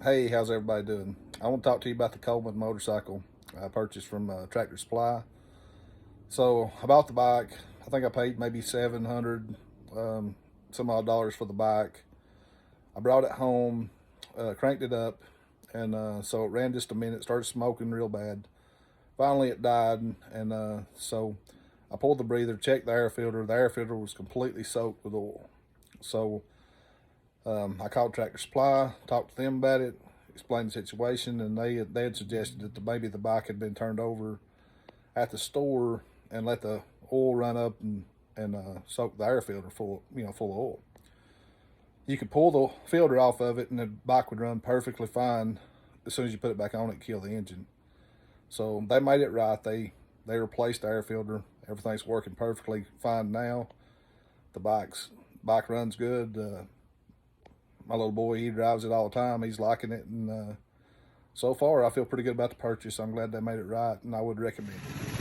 Hey, how's everybody doing? I want to talk to you about the Colman motorcycle I purchased from Tractor Supply. So I bought the bike. I think I paid maybe 700 some odd dollars for the bike. I brought it home, cranked it up, and so it ran just a minute, started smoking real bad. Finally it died, and so I pulled the breather, checked the air filter. The air filter was completely soaked with oil. So I called Tractor Supply, talked to them about it, explained the situation, and they had suggested that maybe the bike had been turned over at the store and let the oil run up and soak the air filter full of oil. You could pull the filter off of it, and the bike would run perfectly fine. As soon as you put it back on, it killed the engine. So they made it right. They replaced the air filter. Everything's working perfectly fine now. The bike runs good. My little boy, he drives it all the time. He's liking it, and so far I feel pretty good about the purchase. I'm glad they made it right, and I would recommend it.